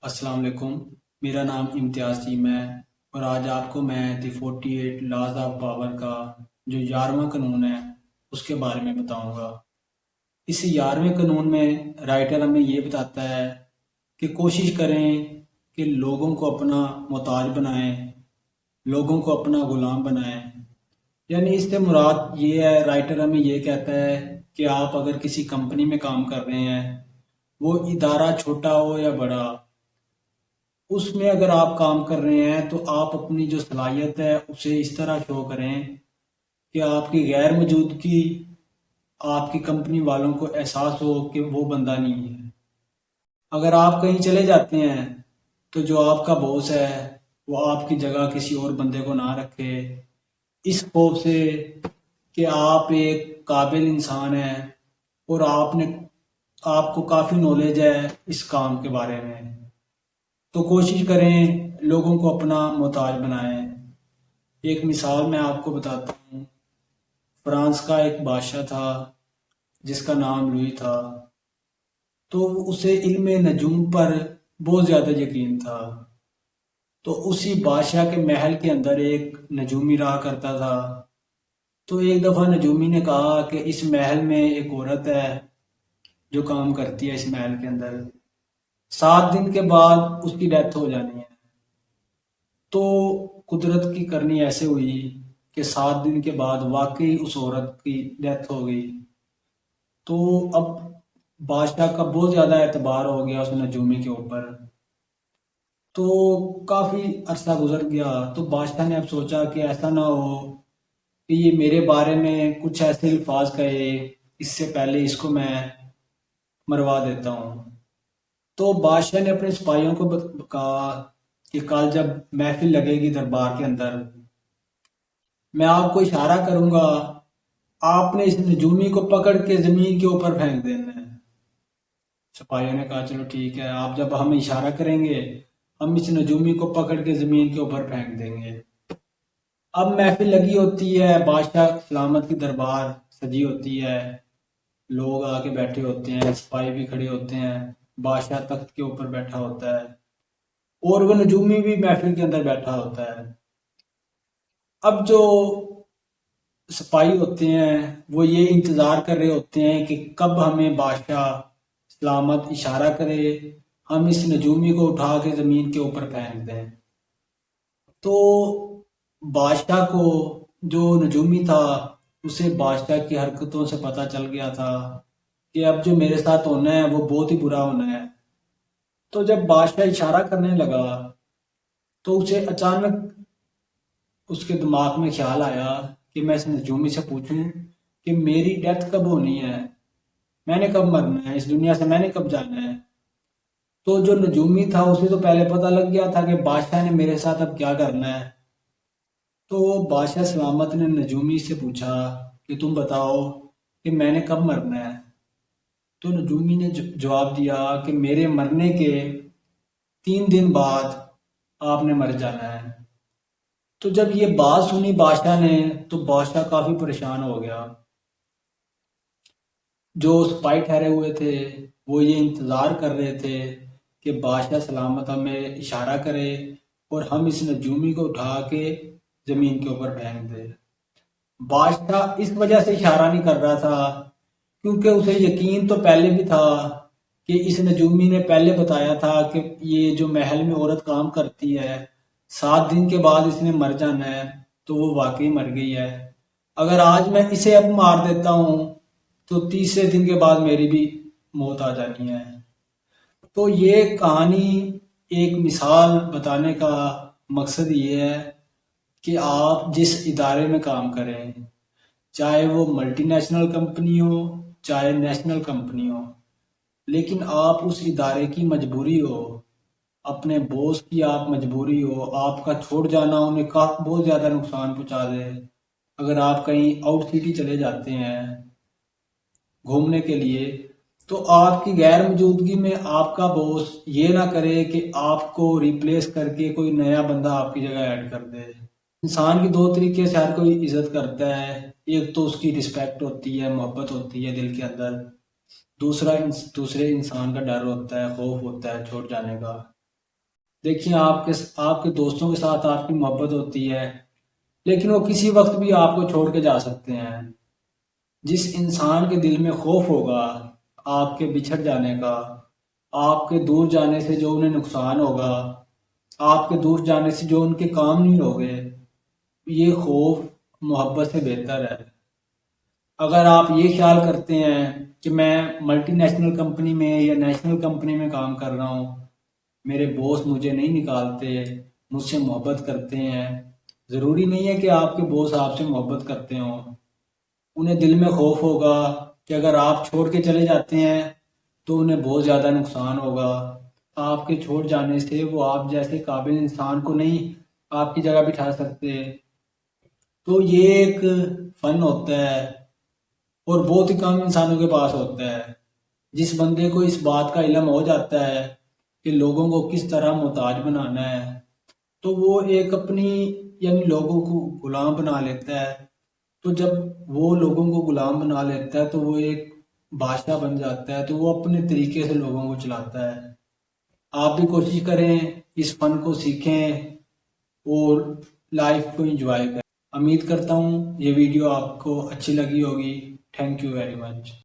السلام علیکم، میرا نام امتیاز ٹیم ہے اور آج آپ کو میں دی 48 لاز آف پاور کا جو 11واں قانون ہے اس کے بارے میں بتاؤں گا۔ اس 11ویں قانون میں رائٹر ہمیں یہ بتاتا ہے کہ کوشش کریں کہ لوگوں کو اپنا محتاج بنائیں، لوگوں کو اپنا غلام بنائیں۔ یعنی اس سے مراد یہ ہے، رائٹر ہمیں یہ کہتا ہے کہ آپ اگر کسی کمپنی میں کام کر رہے ہیں، وہ ادارہ چھوٹا ہو یا بڑا، اس میں اگر آپ کام کر رہے ہیں تو آپ اپنی جو صلاحیت ہے اسے اس طرح شو کریں کہ آپ کی غیر موجودگی آپ کی کمپنی والوں کو احساس ہو کہ وہ بندہ نہیں ہے۔ اگر آپ کہیں چلے جاتے ہیں تو جو آپ کا باس ہے وہ آپ کی جگہ کسی اور بندے کو نہ رکھے، اس خوف سے کہ آپ ایک قابل انسان ہیں اور آپ کو کافی نالج ہے اس کام کے بارے میں، تو کوشش کریں لوگوں کو اپنا محتاج بنائیں۔ ایک مثال میں آپ کو بتاتا ہوں۔ فرانس کا ایک بادشاہ تھا جس کا نام لوئی تھا، تو اسے علم نجوم پر بہت زیادہ یقین تھا۔ تو اسی بادشاہ کے محل کے اندر ایک نجومی رہا کرتا تھا۔ تو ایک دفعہ نجومی نے کہا کہ اس محل میں ایک عورت ہے جو کام کرتی ہے اس محل کے اندر، 7 دن کے بعد اس کی ڈیتھ ہو جانی ہے۔ تو قدرت کی کرنی ایسے ہوئی کہ 7 دن کے بعد واقعی اس عورت کی ڈیتھ ہو گئی۔ تو اب بادشاہ کا بہت زیادہ اعتبار ہو گیا اس نجومی کے اوپر۔ تو کافی عرصہ گزر گیا، تو بادشاہ نے اب سوچا کہ ایسا نہ ہو کہ یہ میرے بارے میں کچھ ایسے الفاظ کہے، اس سے پہلے اس کو میں مروا دیتا ہوں۔ تو بادشاہ نے اپنے سپاہیوں کو کہا کہ کل جب محفل لگے گی دربار کے اندر، میں آپ کو اشارہ کروں گا، آپ نے اس نجومی کو پکڑ کے زمین کے اوپر پھینک دینا ہے۔ سپاہیوں نے کہا چلو ٹھیک ہے، آپ جب ہمیں اشارہ کریں گے ہم اس نجومی کو پکڑ کے زمین کے اوپر پھینک دیں گے۔ اب محفل لگی ہوتی ہے، بادشاہ سلامت کی دربار سجی ہوتی ہے، لوگ آ کے بیٹھے ہوتے ہیں، سپاہی بھی کھڑے ہوتے ہیں، بادشاہ تخت کے اوپر بیٹھا ہوتا ہے اور وہ نجومی بھی محفل کے اندر بیٹھا ہوتا ہے۔ اب جو سپاہی ہوتے ہیں وہ یہ انتظار کر رہے ہوتے ہیں کہ کب ہمیں بادشاہ سلامت اشارہ کرے، ہم اس نجومی کو اٹھا کے زمین کے اوپر پھینک دیں۔ تو بادشاہ کو جو نجومی تھا اسے بادشاہ کی حرکتوں سے پتہ چل گیا تھا کہ اب جو میرے ساتھ ہونا ہے وہ بہت ہی برا ہونا ہے۔ تو جب بادشاہ اشارہ کرنے لگا تو اسے اچانک اس کے دماغ میں خیال آیا کہ میں اس نجومی سے پوچھوں کہ میری ڈیتھ کب ہونی ہے، میں نے کب مرنا ہے، اس دنیا سے میں نے کب جانا ہے۔ تو جو نجومی تھا اسے تو پہلے پتہ لگ گیا تھا کہ بادشاہ نے میرے ساتھ اب کیا کرنا ہے۔ تو بادشاہ سلامت نے نجومی سے پوچھا کہ تم بتاؤ کہ میں نے کب مرنا ہے۔ تو نجومی نے جواب دیا کہ میرے مرنے کے 3 دن بعد آپ نے مر جانا ہے۔ تو جب یہ بات سنی بادشاہ نے تو بادشاہ کافی پریشان ہو گیا۔ جو سپاہی ٹھہرے ہوئے تھے وہ یہ انتظار کر رہے تھے کہ بادشاہ سلامت ہمیں اشارہ کرے اور ہم اس نجومی کو اٹھا کے زمین کے اوپر پھینک دے۔ بادشاہ اس وجہ سے اشارہ نہیں کر رہا تھا کیونکہ اسے یقین تو پہلے بھی تھا کہ اس نجومی نے پہلے بتایا تھا کہ یہ جو محل میں عورت کام کرتی ہے 7 دن کے بعد اس نے مر جانا ہے، تو وہ واقعی مر گئی ہے۔ اگر آج میں اسے اب مار دیتا ہوں تو تیسرے دن کے بعد میری بھی موت آ جانی ہے۔ تو یہ کہانی ایک مثال بتانے کا مقصد یہ ہے کہ آپ جس ادارے میں کام کریں، چاہے وہ ملٹی نیشنل کمپنی ہو چاہے نیشنل کمپنی ہو، لیکن آپ اس ادارے کی مجبوری ہو، اپنے بوس کی آپ مجبوری ہو، آپ کا چھوڑ جانا انہیں بہت زیادہ نقصان پہنچا دے۔ اگر آپ کہیں آؤٹ سٹی چلے جاتے ہیں گھومنے کے لیے تو آپ کی غیر موجودگی میں آپ کا باس یہ نہ کرے کہ آپ کو ریپلیس کر کے کوئی نیا بندہ آپ کی جگہ ایڈ کر دے۔ انسان کی 2 طریقے سے ہر کوئی عزت کرتا ہے، ایک تو اس کی رسپیکٹ ہوتی ہے، محبت ہوتی ہے دل کے اندر، دوسرے انسان کا ڈر ہوتا ہے، خوف ہوتا ہے چھوڑ جانے کا۔ دیکھیے آپ کے دوستوں کے ساتھ آپ کی محبت ہوتی ہے، لیکن وہ کسی وقت بھی آپ کو چھوڑ کے جا سکتے ہیں۔ جس انسان کے دل میں خوف ہوگا آپ کے بچھڑ جانے کا، آپ کے دور جانے سے جو انہیں نقصان ہوگا، آپ کے دور جانے سے جو ان کے کام نہیں ہوگے، یہ خوف محبت سے بہتر ہے۔ اگر آپ یہ خیال کرتے ہیں کہ میں ملٹی نیشنل کمپنی میں یا نیشنل کمپنی میں کام کر رہا ہوں، میرے باس مجھے نہیں نکالتے، مجھ سے محبت کرتے ہیں، ضروری نہیں ہے کہ آپ کے باس آپ سے محبت کرتے ہوں۔ انہیں دل میں خوف ہوگا کہ اگر آپ چھوڑ کے چلے جاتے ہیں تو انہیں بہت زیادہ نقصان ہوگا، آپ کے چھوڑ جانے سے وہ آپ جیسے قابل انسان کو نہیں آپ کی جگہ بٹھا سکتے۔ تو یہ ایک فن ہوتا ہے اور بہت ہی کم انسانوں کے پاس ہوتا ہے۔ جس بندے کو اس بات کا علم ہو جاتا ہے کہ لوگوں کو کس طرح محتاج بنانا ہے، تو وہ ایک اپنی یعنی لوگوں کو غلام بنا لیتا ہے۔ تو جب وہ لوگوں کو غلام بنا لیتا ہے تو وہ ایک بادشاہ بن جاتا ہے، تو وہ اپنے طریقے سے لوگوں کو چلاتا ہے۔ آپ بھی کوشش کریں، اس فن کو سیکھیں اور لائف کو انجوائے کریں۔ امید کرتا ہوں یہ ویڈیو آپ کو اچھی لگی ہوگی۔ Thank you very much.